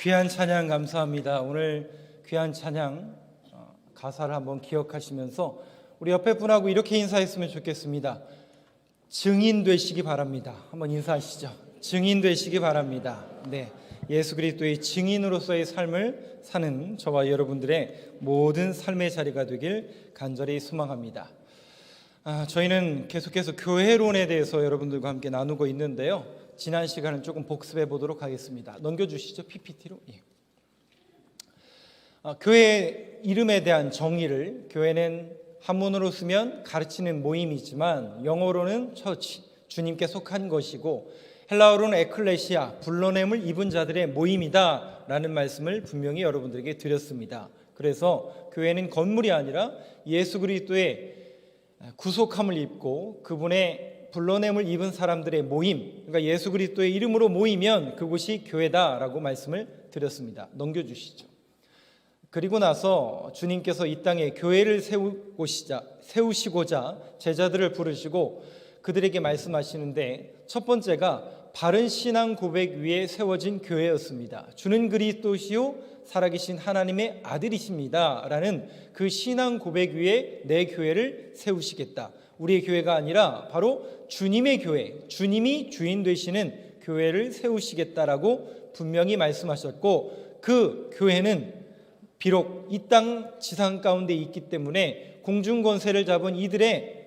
귀한 찬양 감사합니다. 오늘 귀한 찬양 가사를 한번 기억하시면서 우리 옆에 분하고 이렇게 인사했으면 좋겠습니다. 증인 되시기 바랍니다. 한번 인사하시죠. 증인 되시기 바랍니다. 네, 예수 그리스도의 증인으로서의 삶을 사는 저와 여러분들의 모든 삶의 자리가 되길 간절히 소망합니다. 저희는 계속해서 교회론에 대해서 여러분들과 함께 나누고 있는데요. 지난 시간을 조금 복습해 보도록 하겠습니다. 넘겨주시죠, PPT로. 교회 이름에 대한 정의를, 교회는 한문으로 쓰면 가르치는 모임이지만 영어로는 처치, 주님께 속한 것이고, 헬라어로는 에클레시아, 불러냄을 입은 자들의 모임이다 라는 말씀을 분명히 여러분들에게 드렸습니다. 그래서 교회는 건물이 아니라 예수 그리스도의 구속함을 입고 그분의 불러냄을 입은 사람들의 모임, 그러니까 예수 그리스도의 이름으로 모이면 그곳이 교회다라고 말씀을 드렸습니다. 넘겨주시죠. 그리고 나서 주님께서 이 땅에 교회를 세우시고자 제자들을 부르시고 그들에게 말씀하시는데, 첫 번째가 바른 신앙 고백 위에 세워진 교회였습니다. 주는 그리스도시요 살아계신 하나님의 아들이십니다 라는 그 신앙 고백 위에 내 교회를 세우시겠다. 우리의 교회가 아니라 바로 주님의 교회, 주님이 주인 되시는 교회를 세우시겠다라고 분명히 말씀하셨고, 그 교회는 비록 이 땅 지상 가운데 있기 때문에 공중 권세를 잡은 이들의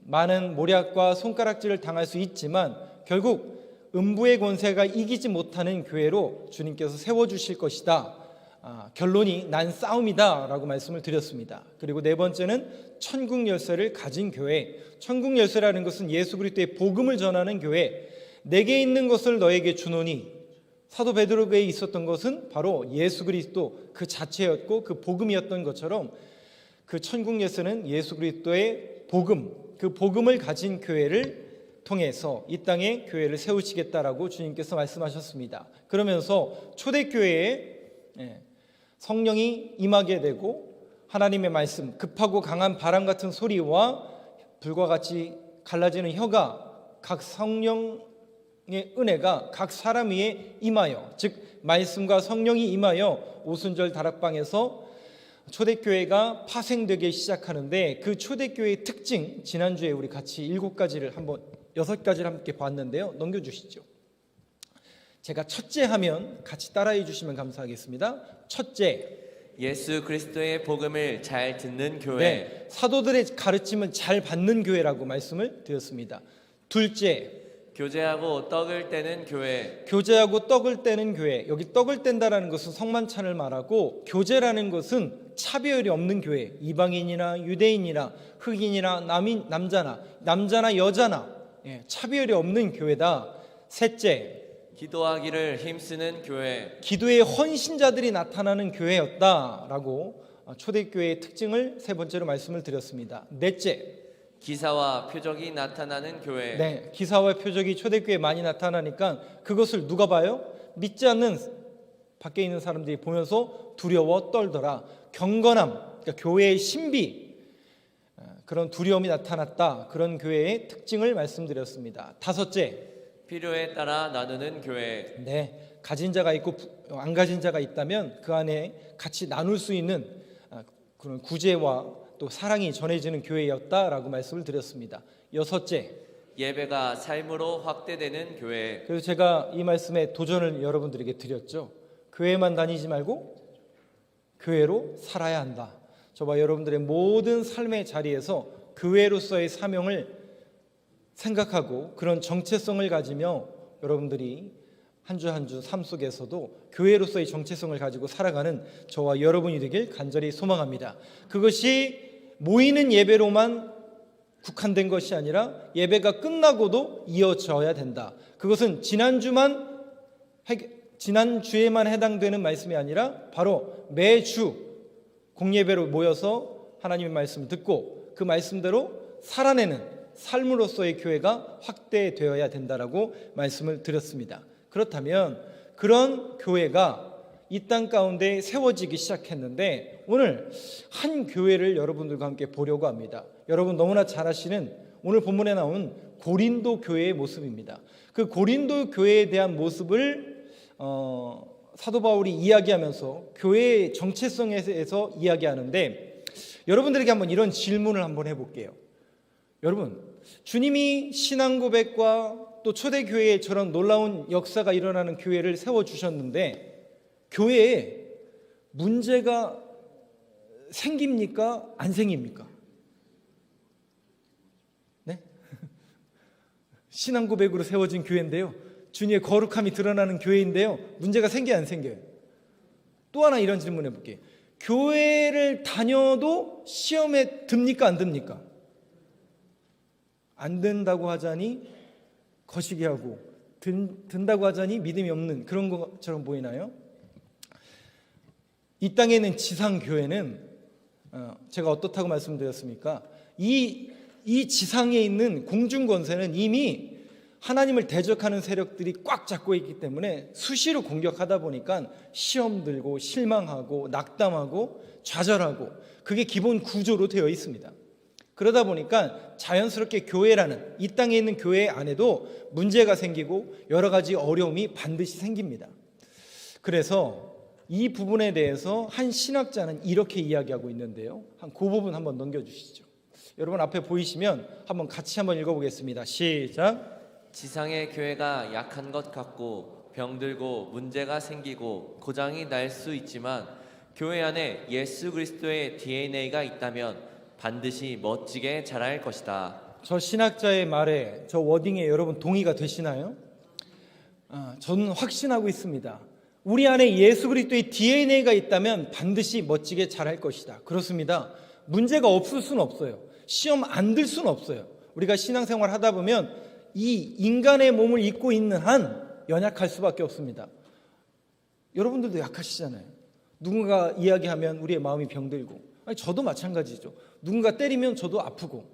많은 모략과 손가락질을 당할 수 있지만 결국 음부의 권세가 이기지 못하는 교회로 주님께서 세워주실 것이다. 결론이 난 싸움이다 라고 말씀을 드렸습니다. 그리고 네 번째는 천국 열쇠를 가진 교회. 천국 열쇠라는 것은 예수 그리스도의 복음을 전하는 교회. 내게 있는 것을 너에게 주노니, 사도 베드로에게 있었던 것은 바로 예수 그리스도 그 자체였고 그 복음이었던 것처럼 그 천국 열쇠는 예수 그리스도의 복음, 그 복음을 가진 교회를 통해서 이 땅에 교회를 세우시겠다라고 주님께서 말씀하셨습니다. 그러면서 초대교회에 성령이 임하게 되고 하나님의 말씀, 급하고 강한 바람 같은 소리와 불과 같이 갈라지는 혀가 각 성령의 은혜가 각 사람 위에 임하여, 즉 말씀과 성령이 임하여 오순절 다락방에서 초대교회가 파생되기 시작하는데, 그 초대교회의 특징, 지난주에 우리 같이 6가지를 함께 봤는데요. 넘겨주시죠. 제가 첫째 하면 같이 따라해 주시면 감사하겠습니다. 첫째, 예수 그리스도의 복음을 잘 듣는 교회. 네, 사도들의 가르침을 잘 받는 교회라고 말씀을 드렸습니다. 둘째, 교제하고 떡을 떼는 교회. 교제하고 떡을 떼는 교회. 여기 떡을 뗀다라는 것은 성만찬을 말하고, 교제라는 것은 차별이 없는 교회. 이방인이나 유대인이나 흑인이나 남자나 여자나 차별이 없는 교회다. 셋째, 기도하기를 힘쓰는 교회. 기도의 헌신자들이 나타나는 교회였다라고 초대교회의 특징을 세 번째로 말씀을 드렸습니다. 넷째, 기사와 표적이 나타나는 교회. 네, 기사와 표적이 초대교회에 많이 나타나니까 그것을 누가 봐요? 믿지 않는 밖에 있는 사람들이 보면서 두려워 떨더라. 경건함, 그러니까 교회의 신비, 그런 두려움이 나타났다. 그런 교회의 특징을 말씀드렸습니다. 다섯째, 필요에 따라 나누는 교회. 네, 가진 자가 있고 안 가진 자가 있다면 그 안에 같이 나눌 수 있는 그런 구제와 또 사랑이 전해지는 교회였다라고 말씀을 드렸습니다. 여섯째, 예배가 삶으로 확대되는 교회. 그래서 제가 이 말씀에 도전을 여러분들에게 드렸죠. 교회만 다니지 말고 교회로 살아야 한다. 저와 여러분들의 모든 삶의 자리에서 교회로서의 사명을 생각하고 그런 정체성을 가지며 여러분들이 한 주 한 주 삶 속에서도 교회로서의 정체성을 가지고 살아가는 저와 여러분이 되길 간절히 소망합니다. 그것이 모이는 예배로만 국한된 것이 아니라 예배가 끝나고도 이어져야 된다. 그것은 지난주에만 해당되는 말씀이 아니라 바로 매주 공예배로 모여서 하나님의 말씀을 듣고 그 말씀대로 살아내는 삶으로서의 교회가 확대되어야 된다라고 말씀을 드렸습니다. 그렇다면 그런 교회가 이 땅 가운데 세워지기 시작했는데, 오늘 한 교회를 여러분들과 함께 보려고 합니다. 여러분 너무나 잘 아시는 오늘 본문에 나온 고린도 교회의 모습입니다. 그 고린도 교회에 대한 모습을 사도 바울이 이야기하면서 교회의 정체성에 대해서 이야기하는데 여러분들에게 한번 이런 질문을 한번 해볼게요. 여러분, 주님이 신앙 고백과 또 초대교회에 저런 놀라운 역사가 일어나는 교회를 세워주셨는데 교회에 문제가 생깁니까? 안 생깁니까? 네? 신앙 고백으로 세워진 교회인데요, 주님의 거룩함이 드러나는 교회인데요, 문제가 생겨요, 안 생겨요? 또 하나 이런 질문 해볼게요. 교회를 다녀도 시험에 듭니까, 안 듭니까? 안 된다고 하자니 거시기 하고 든다고 하자니 믿음이 없는 그런 것처럼 보이나요? 이 땅에 있는 지상교회는 제가 어떻다고 말씀드렸습니까? 이 지상에 있는 공중권세는 이미 하나님을 대적하는 세력들이 꽉 잡고 있기 때문에 수시로 공격하다 보니까 시험 들고 실망하고 낙담하고 좌절하고 그게 기본 구조로 되어 있습니다. 그러다 보니까 자연스럽게 교회라는 이 땅에 있는 교회 안에도 문제가 생기고 여러 가지 어려움이 반드시 생깁니다. 그래서 이 부분에 대해서 한 신학자는 이렇게 이야기하고 있는데요, 그 부분 한번 넘겨주시죠. 여러분 앞에 보이시면 한번 같이 한번 읽어보겠습니다. 시작. 지상의 교회가 약한 것 같고 병들고 문제가 생기고 고장이 날 수 있지만 교회 안에 예수 그리스도의 DNA가 있다면 반드시 멋지게 자랄 것이다. 저 신학자의 말에, 저 워딩에 여러분 동의가 되시나요? 저는 확신하고 있습니다. 우리 안에 예수 그리스도의 DNA가 있다면 반드시 멋지게 자랄 것이다. 그렇습니다. 문제가 없을 수는 없어요. 시험 안 들 수는 없어요. 우리가 신앙생활 하다 보면 이 인간의 몸을 입고 있는 한 연약할 수밖에 없습니다. 여러분들도 약하시잖아요. 누군가 이야기하면 우리의 마음이 병들고, 저도 마찬가지죠. 누군가 때리면 저도 아프고.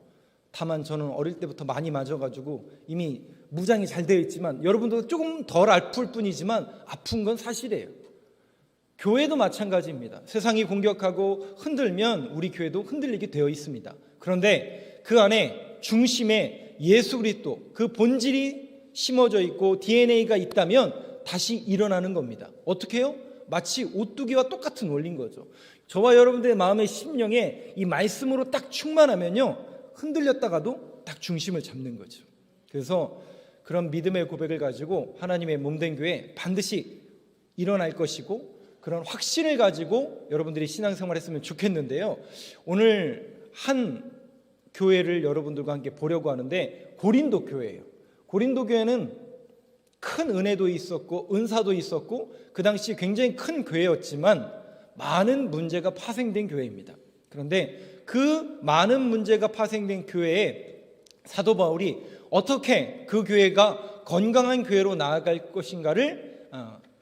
다만 저는 어릴 때부터 많이 맞아가지고 이미 무장이 잘 되어 있지만 여러분도 조금 덜 아플 뿐이지만 아픈 건 사실이에요. 교회도 마찬가지입니다. 세상이 공격하고 흔들면 우리 교회도 흔들리게 되어 있습니다. 그런데 그 안에 중심에 예수 그리스도 그 본질이 심어져 있고 DNA가 있다면 다시 일어나는 겁니다. 어떻게 해요? 마치 오뚜기와 똑같은 원리인 거죠. 저와 여러분들의 마음의 심령에 이 말씀으로 딱 충만하면요, 흔들렸다가도 딱 중심을 잡는 거죠. 그래서 그런 믿음의 고백을 가지고 하나님의 몸된 교회 반드시 일어날 것이고 그런 확신을 가지고 여러분들이 신앙생활 했으면 좋겠는데요, 오늘 한 교회를 여러분들과 함께 보려고 하는데 고린도 교회예요. 고린도 교회는 큰 은혜도 있었고 은사도 있었고 그 당시 굉장히 큰 교회였지만 많은 문제가 파생된 교회입니다. 그런데 그 많은 문제가 파생된 교회에 사도 바울이 어떻게 그 교회가 건강한 교회로 나아갈 것인가를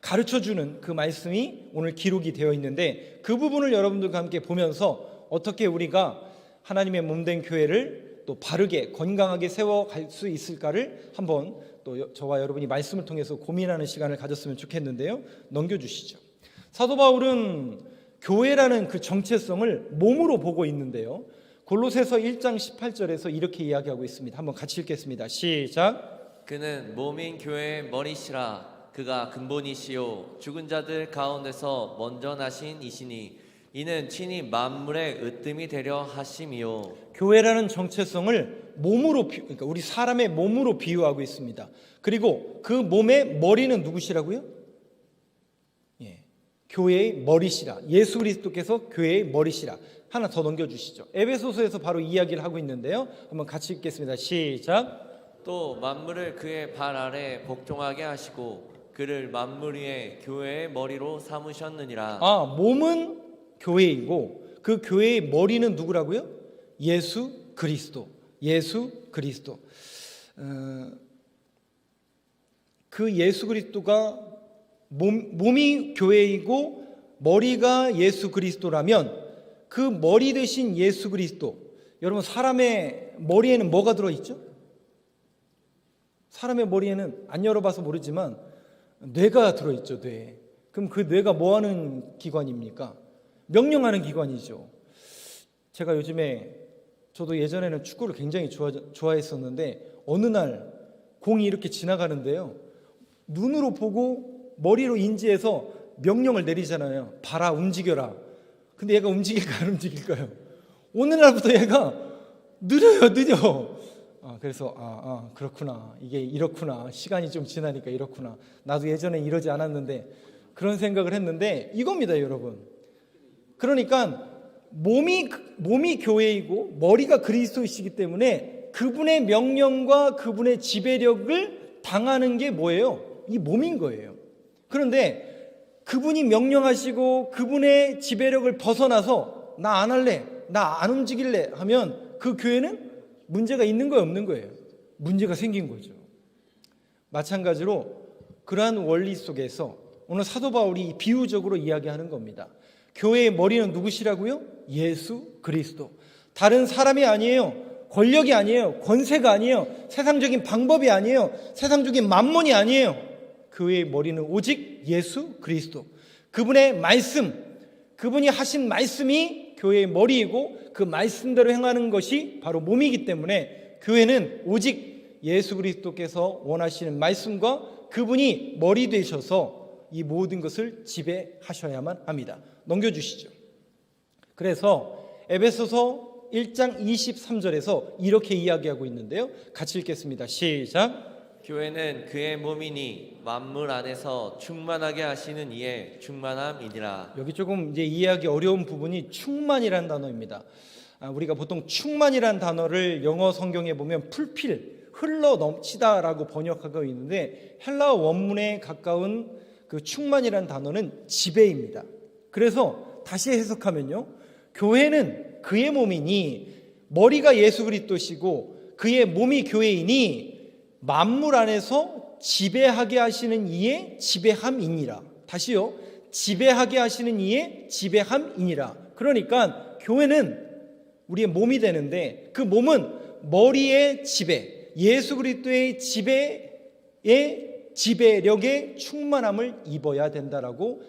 가르쳐주는 그 말씀이 오늘 기록이 되어 있는데 그 부분을 여러분들과 함께 보면서 어떻게 우리가 하나님의 몸된 교회를 또 바르게 건강하게 세워갈 수 있을까를 한번 또 저와 여러분이 말씀을 통해서 고민하는 시간을 가졌으면 좋겠는데요, 넘겨주시죠. 사도 바울은 교회라는 그 정체성을 몸으로 보고 있는데요, 골로새서 1장 18절에서 이렇게 이야기하고 있습니다. 한번 같이 읽겠습니다. 시작. 그는 몸인 교회의 머리시라. 그가 근본이시요 죽은 자들 가운데서 먼저 나신 이시니 이는 친히 만물의 으뜸이 되려 하심이요. 교회라는 정체성을 몸으로, 그러니까 우리 사람의 몸으로 비유하고 있습니다. 그리고 그 몸의 머리는 누구시라고요? 교회의 머리시라. 예수 그리스도께서 교회의 머리시라. 하나 더 넘겨주시죠. 에베소서에서 바로 이야기를 하고 있는데요, 한번 같이 읽겠습니다. 시작. 또 만물을 그의 발 아래 복종하게 하시고 그를 만물 위에 교회의 머리로 삼으셨느니라. 몸은 교회이고 그 교회의 머리는 누구라고요? 예수 그리스도. 예수 그리스도. 그 예수 그리스도가 몸이 교회이고 머리가 예수 그리스도라면 그 머리 대신 예수 그리스도, 여러분 사람의 머리에는 뭐가 들어있죠? 사람의 머리에는 안 열어봐서 모르지만 뇌가 들어있죠. 뇌. 그럼 그 뇌가 뭐하는 기관입니까? 명령하는 기관이죠. 제가 요즘에, 저도 예전에는 축구를 굉장히 좋아했었는데 어느 날 공이 이렇게 지나가는데요, 눈으로 보고 머리로 인지해서 명령을 내리잖아요. 봐라, 움직여라. 근데 얘가 움직일까 안 움직일까요? 어느 날부터 얘가 느려. 그래서 그렇구나. 이게 이렇구나. 시간이 좀 지나니까 이렇구나. 나도 예전에 이러지 않았는데, 그런 생각을 했는데 이겁니다, 여러분. 그러니까 몸이 교회이고 머리가 그리스도이시기 때문에 그분의 명령과 그분의 지배력을 당하는 게 뭐예요? 이 몸인 거예요. 그런데 그분이 명령하시고 그분의 지배력을 벗어나서 나 안 할래, 나 안 움직일래 하면 그 교회는 문제가 있는 거예요, 없는 거예요? 문제가 생긴 거죠. 마찬가지로 그러한 원리 속에서 오늘 사도 바울이 비유적으로 이야기하는 겁니다. 교회의 머리는 누구시라고요? 예수 그리스도. 다른 사람이 아니에요. 권력이 아니에요. 권세가 아니에요. 세상적인 방법이 아니에요. 세상적인 만몬이 아니에요. 교회의 머리는 오직 예수 그리스도. 그분의 말씀, 그분이 하신 말씀이 교회의 머리이고 그 말씀대로 행하는 것이 바로 몸이기 때문에 교회는 오직 예수 그리스도께서 원하시는 말씀과 그분이 머리 되셔서 이 모든 것을 지배하셔야만 합니다. 넘겨주시죠. 그래서 에베소서 1장 23절에서 이렇게 이야기하고 있는데요. 같이 읽겠습니다. 시작. 교회는 그의 몸이니 만물 안에서 충만하게 하시는 이의 충만함이니라. 여기 조금 이제 이해하기 어려운 부분이 충만이라는 단어입니다. 우리가 보통 충만이라는 단어를 영어 성경에 보면 풀필, 흘러 넘치다라고 번역하고 있는데 헬라어 원문에 가까운 그 충만이라는 단어는 지배입니다. 그래서 다시 해석하면요, 교회는 그의 몸이니 머리가 예수 그리스도시고 그의 몸이 교회이니 만물 안에서 지배하게 하시는 이의 지배함이니라. 다시요, 지배하게 하시는 이의 지배함이니라. 그러니까 교회는 우리의 몸이 되는데 그 몸은 머리의 지배, 예수 그리스도의 지배력의 충만함을 입어야 된다라고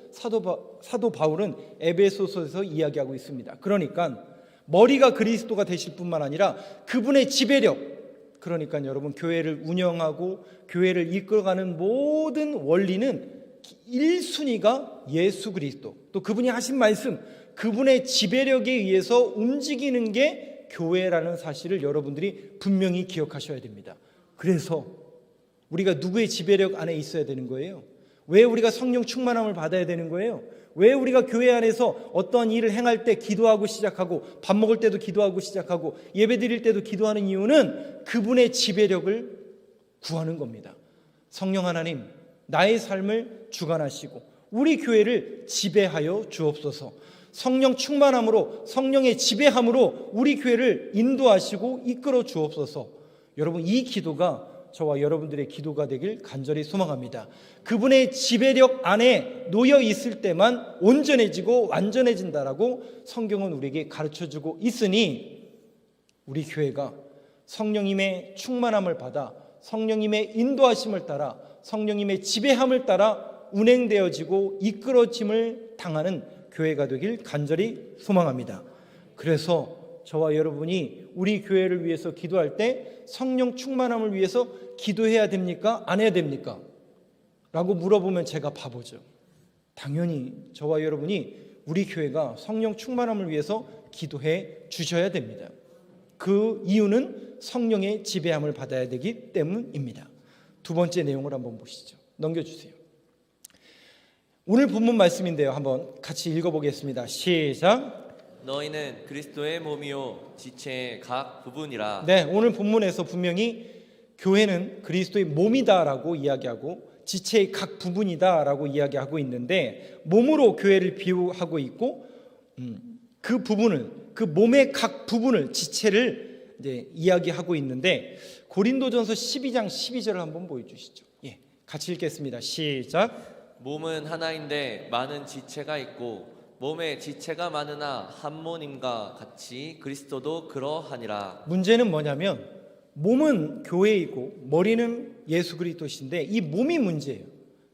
사도 바울은 에베소서에서 이야기하고 있습니다. 그러니까 머리가 그리스도가 되실 뿐만 아니라 그분의 지배력, 그러니까 여러분 교회를 운영하고 교회를 이끌어가는 모든 원리는 1순위가 예수 그리스도, 또 그분이 하신 말씀, 그분의 지배력에 의해서 움직이는 게 교회라는 사실을 여러분들이 분명히 기억하셔야 됩니다. 그래서 우리가 누구의 지배력 안에 있어야 되는 거예요? 왜 우리가 성령 충만함을 받아야 되는 거예요? 왜 우리가 교회 안에서 어떠한 일을 행할 때 기도하고 시작하고 밥 먹을 때도 기도하고 시작하고 예배 드릴 때도 기도하는 이유는 그분의 지배력을 구하는 겁니다. 성령 하나님, 나의 삶을 주관하시고 우리 교회를 지배하여 주옵소서. 성령 충만함으로, 성령의 지배함으로 우리 교회를 인도하시고 이끌어 주옵소서. 여러분, 이 기도가 저와 여러분들의 기도가 되길 간절히 소망합니다. 그분의 지배력 안에 놓여 있을 때만 온전해지고 완전해진다라고 성경은 우리에게 가르쳐주고 있으니 우리 교회가 성령님의 충만함을 받아 성령님의 인도하심을 따라 성령님의 지배함을 따라 운행되어지고 이끌어짐을 당하는 교회가 되길 간절히 소망합니다. 그래서 저와 여러분이 우리 교회를 위해서 기도할 때 성령 충만함을 위해서 기도해야 됩니까? 안 해야 됩니까? 라고 물어보면 제가 바보죠. 당연히 저와 여러분이 우리 교회가 성령 충만함을 위해서 기도해 주셔야 됩니다. 그 이유는 성령의 지배함을 받아야 되기 때문입니다. 두 번째 내용을 한번 보시죠. 넘겨주세요. 오늘 본문 말씀인데요. 한번 같이 읽어보겠습니다. 시작. 너희는 그리스도의 몸이요 지체의 각 부분이라. 네, 오늘 본문에서 분명히 교회는 그리스도의 몸이다라고 이야기하고 지체의 각 부분이다라고 이야기하고 있는데 몸으로 교회를 비유하고 있고 그 부분을, 그 몸의 각 부분을, 지체를 이제 이야기하고 있는데 고린도전서 12장 12절을 한번 보여주시죠. 예, 같이 읽겠습니다. 시작. 몸은 하나인데 많은 지체가 있고 몸의 지체가 많으나 한 몸임과 같이 그리스도도 그러하니라. 문제는 뭐냐면 몸은 교회이고 머리는 예수 그리스도신데 이 몸이 문제예요.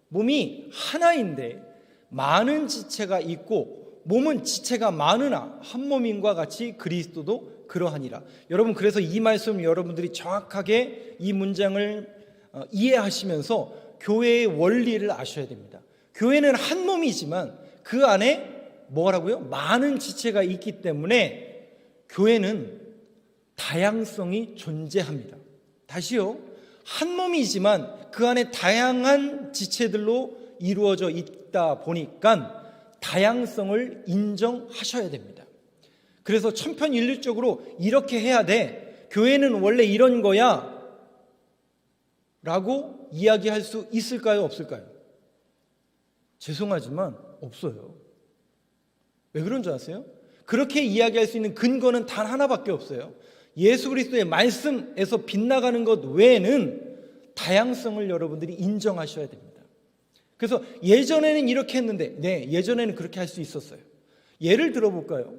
몸이 하나인데 많은 지체가 있고 몸은 지체가 많으나 한 몸임과 같이 그리스도도 그러하니라. 여러분, 그래서 이 말씀 여러분들이 정확하게 이 문장을 이해하시면서 교회의 원리를 아셔야 됩니다. 교회는 한 몸이지만 그 안에 뭐라고요? 많은 지체가 있기 때문에 교회는 다양성이 존재합니다. 다시요. 한 몸이지만 그 안에 다양한 지체들로 이루어져 있다 보니까 다양성을 인정하셔야 됩니다. 그래서 천편일률적으로 이렇게 해야 돼, 교회는 원래 이런 거야 라고 이야기할 수 있을까요? 없을까요? 죄송하지만 없어요. 왜 그런 줄 아세요? 그렇게 이야기할 수 있는 근거는 단 하나밖에 없어요. 예수 그리스도의 말씀에서 빗나가는 것 외에는 다양성을 여러분들이 인정하셔야 됩니다. 그래서 예전에는 이렇게 했는데, 네, 예전에는 그렇게 할 수 있었어요. 예를 들어볼까요?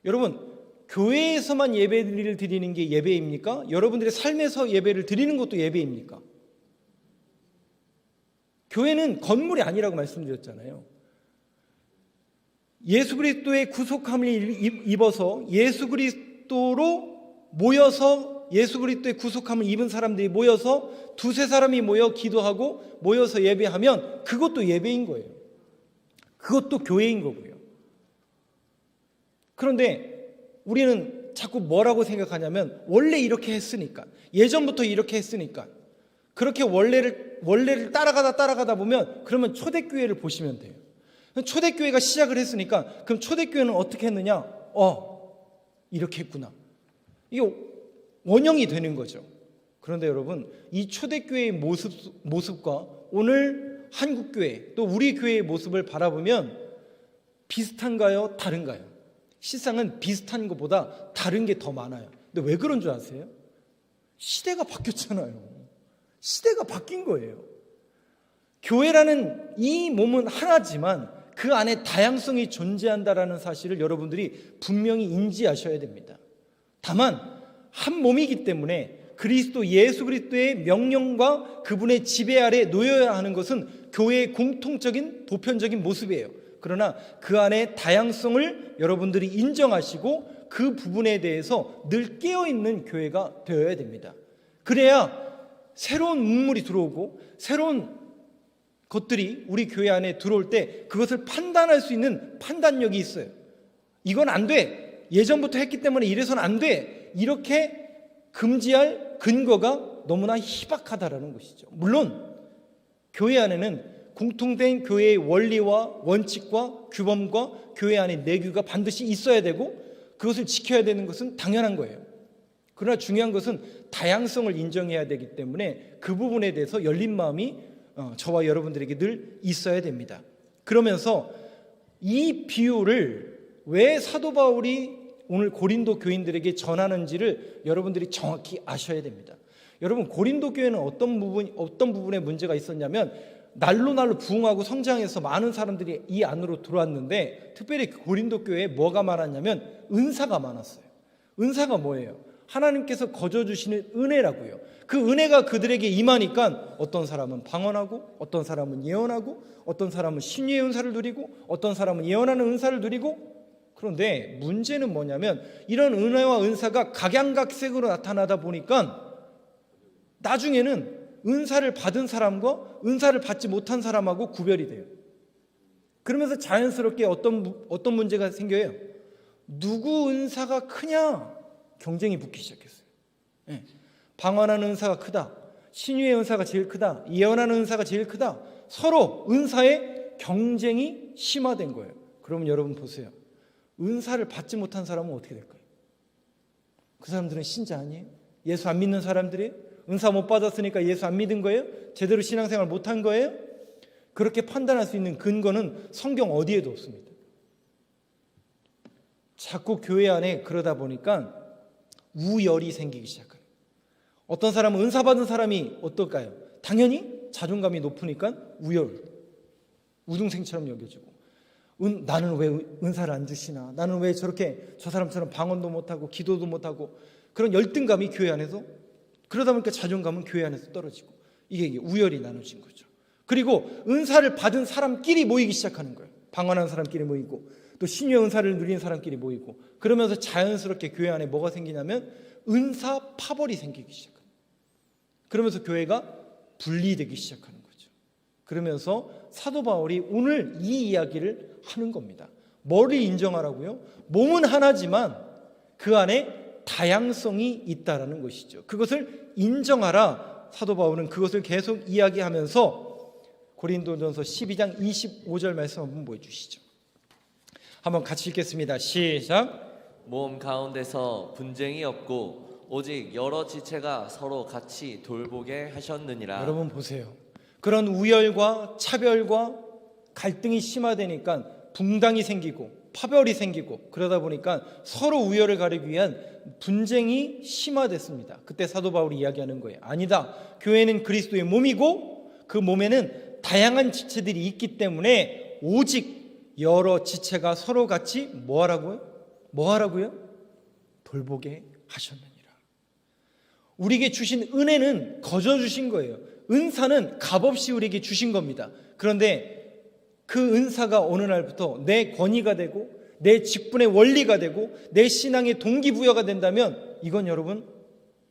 여러분, 교회에서만 예배를 드리는 게 예배입니까? 여러분들의 삶에서 예배를 드리는 것도 예배입니까? 교회는 건물이 아니라고 말씀드렸잖아요. 예수 그리스도의 구속함을 입어서 예수 그리스도로 모여서, 예수 그리스도의 구속함을 입은 사람들이 모여서 두세 사람이 모여 기도하고 모여서 예배하면 그것도 예배인 거예요. 그것도 교회인 거고요. 그런데 우리는 자꾸 뭐라고 생각하냐면, 원래 이렇게 했으니까, 예전부터 이렇게 했으니까, 그렇게 원래를 따라가다 보면, 그러면 초대교회를 보시면 돼요. 초대교회가 시작을 했으니까, 그럼 초대교회는 어떻게 했느냐? 이렇게 했구나. 이게 원형이 되는 거죠. 그런데 여러분, 이 초대교회의 모습과 오늘 한국교회, 또 우리 교회의 모습을 바라보면 비슷한가요? 다른가요? 실상은 비슷한 것보다 다른 게 더 많아요. 근데 왜 그런 줄 아세요? 시대가 바뀌었잖아요. 시대가 바뀐 거예요. 교회라는 이 몸은 하나지만 그 안에 다양성이 존재한다라는 사실을 여러분들이 분명히 인지하셔야 됩니다. 다만 한 몸이기 때문에 그리스도 예수 그리스도의 명령과 그분의 지배 아래 놓여야 하는 것은 교회의 공통적인 보편적인 모습이에요. 그러나 그 안에 다양성을 여러분들이 인정하시고 그 부분에 대해서 늘 깨어있는 교회가 되어야 됩니다. 그래야 새로운 문물이 들어오고 새로운 것들이 우리 교회 안에 들어올 때 그것을 판단할 수 있는 판단력이 있어요. 이건 안 돼, 예전부터 했기 때문에 이래서는 안 돼, 이렇게 금지할 근거가 너무나 희박하다라는 것이죠. 물론 교회 안에는 공통된 교회의 원리와 원칙과 규범과 교회 안의 내규가 반드시 있어야 되고 그것을 지켜야 되는 것은 당연한 거예요. 그러나 중요한 것은 다양성을 인정해야 되기 때문에 그 부분에 대해서 열린 마음이 저와 여러분들에게 늘 있어야 됩니다. 그러면서 이 비유를 왜 사도 바울이 오늘 고린도 교인들에게 전하는지를 여러분들이 정확히 아셔야 됩니다. 여러분, 고린도 교회는 어떤 부분에 문제가 있었냐면, 날로 부흥하고 성장해서 많은 사람들이 이 안으로 들어왔는데, 특별히 고린도 교회에 뭐가 많았냐면 은사가 많았어요. 은사가 뭐예요? 하나님께서 거저주시는 은혜라고요. 그 은혜가 그들에게 임하니까 어떤 사람은 방언하고, 어떤 사람은 예언하고, 어떤 사람은 신유의 은사를 누리고, 어떤 사람은 예언하는 은사를 누리고. 그런데 문제는 뭐냐면, 이런 은혜와 은사가 각양각색으로 나타나다 보니까 나중에는 은사를 받은 사람과 은사를 받지 못한 사람하고 구별이 돼요. 그러면서 자연스럽게 어떤 문제가 생겨요? 누구 은사가 크냐? 경쟁이 붙기 시작했어요. 네. 방언하는 은사가 크다, 신유의 은사가 제일 크다, 예언하는 은사가 제일 크다, 서로 은사의 경쟁이 심화된 거예요. 그러면 여러분 보세요. 은사를 받지 못한 사람은 어떻게 될까요? 그 사람들은 신자 아니에요? 예수 안 믿는 사람들이에요? 은사 못 받았으니까 예수 안 믿은 거예요? 제대로 신앙생활 못한 거예요? 그렇게 판단할 수 있는 근거는 성경 어디에도 없습니다. 자꾸 교회 안에 그러다 보니까 우열이 생기기 시작해요. 어떤 사람은 은사 받은 사람이 어떨까요? 당연히 자존감이 높으니까 우등생처럼 여겨지고, 나는 왜 은사를 안 주시나, 나는 왜 저렇게 저 사람처럼 방언도 못하고 기도도 못하고, 그런 열등감이 교회 안에서, 그러다 보니까 자존감은 교회 안에서 떨어지고, 이게 우열이 나눠진 거죠. 그리고 은사를 받은 사람끼리 모이기 시작하는 거예요. 방언하는 사람끼리 모이고, 또 신유의 은사를 누리는 사람끼리 모이고, 그러면서 자연스럽게 교회 안에 뭐가 생기냐면 은사 파벌이 생기기 시작합니다. 그러면서 교회가 분리되기 시작하는 거죠. 그러면서 사도 바울이 오늘 이 이야기를 하는 겁니다. 뭐를 인정하라고요? 몸은 하나지만 그 안에 다양성이 있다라는 것이죠. 그것을 인정하라. 사도 바울은 그것을 계속 이야기하면서 고린도전서 12장 25절 말씀 한번 보여주시죠. 한번 같이 읽겠습니다. 시작. 몸 가운데서 분쟁이 없고 오직 여러 지체가 서로 같이 돌보게 하셨느니라. 여러분 보세요. 그런 우열과 차별과 갈등이 심화되니까 붕당이 생기고 파별이 생기고 그러다 보니까 서로 우열을 가리기 위한 분쟁이 심화됐습니다. 그때 사도 바울이 이야기하는 거예요. 아니다. 교회는 그리스도의 몸이고 그 몸에는 다양한 지체들이 있기 때문에 오직 여러 지체가 서로 같이 뭐 하라고요? 돌보게 하셨느니라. 우리에게 주신 은혜는 거저 주신 거예요. 은사는 값없이 우리에게 주신 겁니다. 그런데 그 은사가 어느 날부터 내 권위가 되고 내 직분의 원리가 되고 내 신앙의 동기부여가 된다면 이건 여러분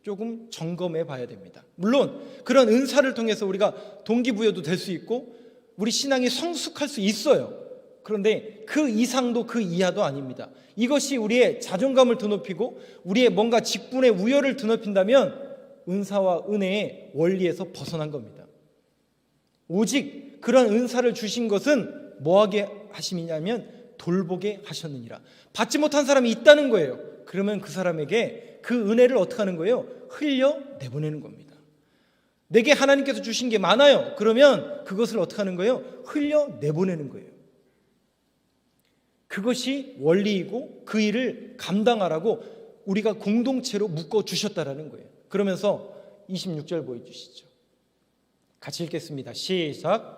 조금 점검해 봐야 됩니다. 물론 그런 은사를 통해서 우리가 동기부여도 될 수 있고 우리 신앙이 성숙할 수 있어요. 그런데 그 이상도 그 이하도 아닙니다. 이것이 우리의 자존감을 드높이고 우리의 뭔가 직분의 우열을 드높인다면 은사와 은혜의 원리에서 벗어난 겁니다. 오직 그런 은사를 주신 것은 뭐하게 하심이냐면 돌보게 하셨느니라. 받지 못한 사람이 있다는 거예요. 그러면 그 사람에게 그 은혜를 어떻게 하는 거예요? 흘려내보내는 겁니다. 내게 하나님께서 주신 게 많아요. 그러면 그것을 어떻게 하는 거예요? 흘려내보내는 거예요. 그것이 원리이고 그 일을 감당하라고 우리가 공동체로 묶어주셨다라는 거예요. 그러면서 26절 보여주시죠. 같이 읽겠습니다. 시작.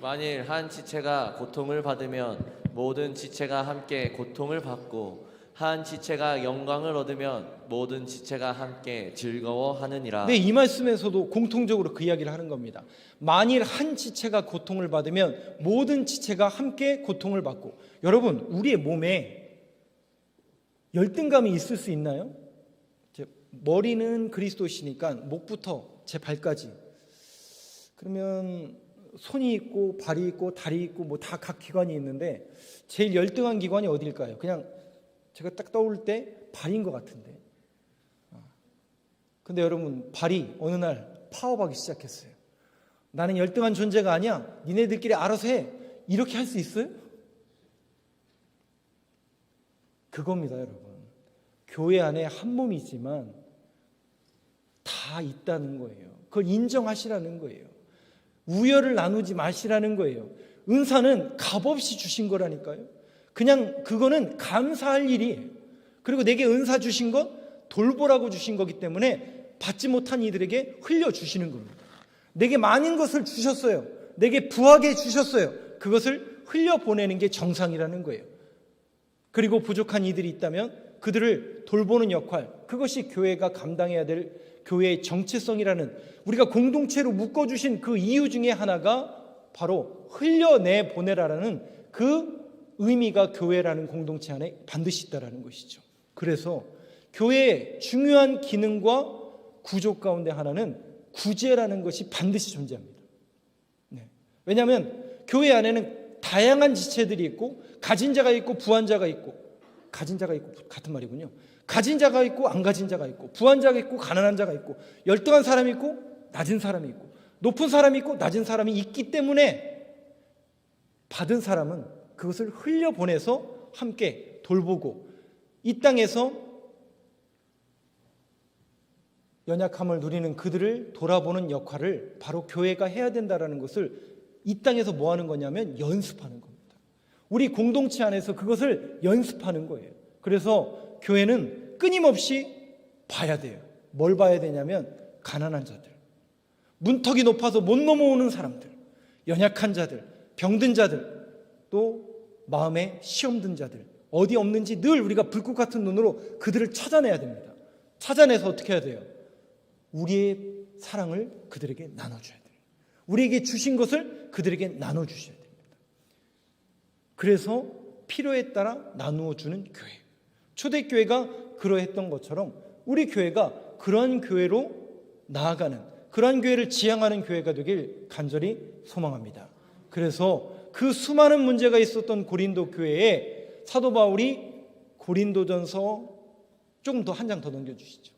만일 한 지체가 고통을 받으면 모든 지체가 함께 고통을 받고 한 지체가 영광을 얻으면 모든 지체가 함께 즐거워하느니라. 네, 이 말씀에서도 공통적으로 그 이야기를 하는 겁니다. 만일 한 지체가 고통을 받으면 모든 지체가 함께 고통을 받고, 여러분 우리의 몸에 열등감이 있을 수 있나요? 머리는 그리스도시니까 목부터 제 발까지, 그러면 손이 있고 발이 있고 다리 있고 뭐 다 각 기관이 있는데 제일 열등한 기관이 어디일까요? 그냥 제가 딱 떠올 때 발인 것 같은데, 근데 여러분 발이 어느 날 파업하기 시작했어요. 나는 열등한 존재가 아니야, 니네들끼리 알아서 해, 이렇게 할 수 있어요? 그겁니다. 여러분, 교회 안에 한 몸이지만 다 있다는 거예요. 그걸 인정하시라는 거예요. 우열을 나누지 마시라는 거예요. 은사는 값없이 주신 거라니까요. 그냥 그거는 감사할 일이에요. 그리고 내게 은사 주신 것 돌보라고 주신 거기 때문에 받지 못한 이들에게 흘려주시는 겁니다. 내게 많은 것을 주셨어요. 내게 부하게 주셨어요. 그것을 흘려보내는 게 정상이라는 거예요. 그리고 부족한 이들이 있다면 그들을 돌보는 역할, 그것이 교회가 감당해야 될 교회의 정체성이라는, 우리가 공동체로 묶어주신 그 이유 중에 하나가 바로 흘려내보내라라는 그 의미가 교회라는 공동체 안에 반드시 있다라는 것이죠. 그래서 교회의 중요한 기능과 구조 가운데 하나는 구제라는 것이 반드시 존재합니다. 네. 왜냐하면 교회 안에는 다양한 지체들이 있고 가진 자가 있고 부한 자가 있고, 가진 자가 있고 같은 말이군요. 가진 자가 있고 안 가진 자가 있고, 부한 자가 있고 가난한 자가 있고, 열등한 사람이 있고 낮은 사람이 있고, 높은 사람이 있고 낮은 사람이 있기 때문에 받은 사람은 그것을 흘려보내서 함께 돌보고 이 땅에서 연약함을 누리는 그들을 돌아보는 역할을 바로 교회가 해야 된다는 것을 이 땅에서 뭐 하는 거냐면 연습하는 겁니다. 우리 공동체 안에서 그것을 연습하는 거예요. 그래서 교회는 끊임없이 봐야 돼요. 뭘 봐야 되냐면 가난한 자들, 문턱이 높아서 못 넘어오는 사람들, 연약한 자들, 병든 자들, 또 마음에 시험 든 자들, 어디 없는지 늘 우리가 불꽃 같은 눈으로 그들을 찾아내야 됩니다. 찾아내서 어떻게 해야 돼요? 우리의 사랑을 그들에게 나눠줘야 돼요. 우리에게 주신 것을 그들에게 나눠주셔야 됩니다. 그래서 필요에 따라 나누어 주는 교회, 초대교회가 그러했던 것처럼 우리 교회가 그런 교회로 나아가는, 그러한 교회를 지향하는 교회가 되길 간절히 소망합니다. 그래서 그 수많은 문제가 있었던 고린도 교회에 사도 바울이 고린도전서 조금 더 한 장 더 넘겨주시죠.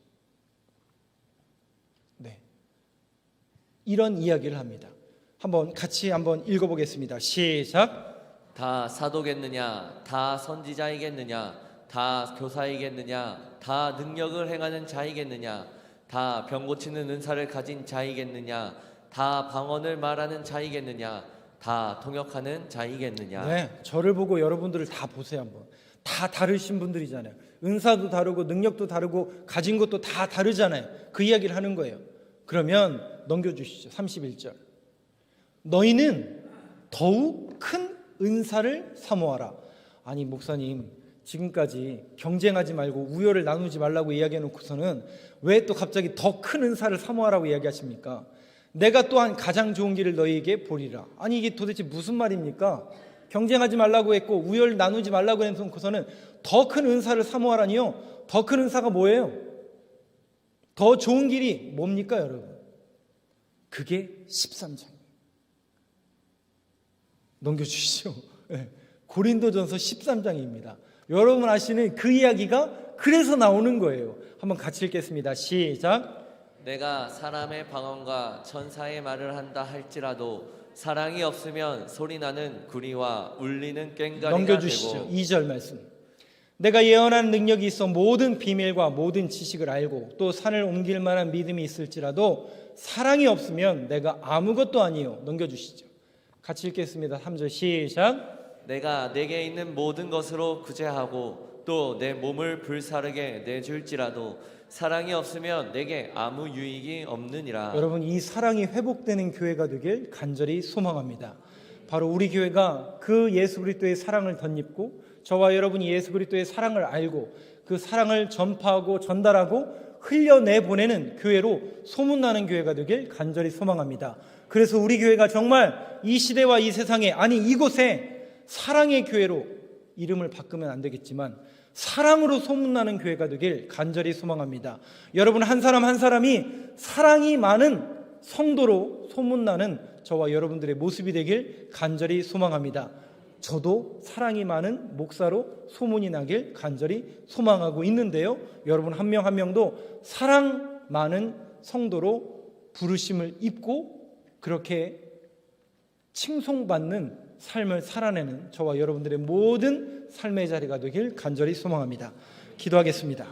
네, 이런 이야기를 합니다. 같이 한번 읽어보겠습니다. 시작. 다 사도겠느냐? 다 선지자이겠느냐? 다 교사이겠느냐? 다 능력을 행하는 자이겠느냐? 다 병 고치는 은사를 가진 자이겠느냐? 다 방언을 말하는 자이겠느냐? 다 통역하는 자이겠느냐? 네, 저를 보고 여러분들을 다 보세요. 한번 다 다르신 분들이잖아요. 은사도 다르고 능력도 다르고 가진 것도 다 다르잖아요. 그 이야기를 하는 거예요. 그러면 넘겨주시죠. 31절. 너희는 더욱 큰 은사를 사모하라. 아니 목사님, 지금까지 경쟁하지 말고 우열을 나누지 말라고 이야기해놓고서는 왜 또 갑자기 더 큰 은사를 사모하라고 이야기하십니까? 내가 또한 가장 좋은 길을 너희에게 보리라. 아니 이게 도대체 무슨 말입니까? 경쟁하지 말라고 했고 우열 나누지 말라고 해놓고서는 더 큰 은사를 사모하라니요. 더 큰 은사가 뭐예요? 더 좋은 길이 뭡니까 여러분? 그게 13장이에요. 넘겨주시죠. 네. 고린도전서 13장입니다. 여러분 아시는 그 이야기가 그래서 나오는 거예요. 한번 같이 읽겠습니다. 시작. 내가 사람의 방언과 천사의 말을 한다 할지라도 사랑이 없으면 소리나는 구리와 울리는 꽹과리가 넘겨주시죠. 되고 2절 말씀. 내가 예언하는 능력이 있어 모든 비밀과 모든 지식을 알고 또 산을 옮길 만한 믿음이 있을지라도 사랑이 없으면 내가 아무것도 아니요. 넘겨주시죠. 같이 읽겠습니다. 3절 시작. 내가 내게 있는 모든 것으로 구제하고 또 내 몸을 불사르게 내줄지라도 사랑이 없으면 내게 아무 유익이 없느니라. 여러분 이 사랑이 회복되는 교회가 되길 간절히 소망합니다. 바로 우리 교회가 그 예수 그리스도의 사랑을 덧입고 저와 여러분이 예수 그리스도의 사랑을 알고 그 사랑을 전파하고 전달하고 흘려내보내는 교회로 소문나는 교회가 되길 간절히 소망합니다. 그래서 우리 교회가 정말 이 시대와 이 세상에, 아니 이곳에 사랑의 교회로 이름을 바꾸면 안 되겠지만 사랑으로 소문나는 교회가 되길 간절히 소망합니다. 여러분 한 사람 한 사람이 사랑이 많은 성도로 소문나는 저와 여러분들의 모습이 되길 간절히 소망합니다. 저도 사랑이 많은 목사로 소문이 나길 간절히 소망하고 있는데요. 여러분 한 명 한 명도 사랑 많은 성도로 부르심을 입고 그렇게 칭송받는 삶을 살아내는 저와 여러분들의 모든 삶의 자리가 되길 간절히 소망합니다. 기도하겠습니다.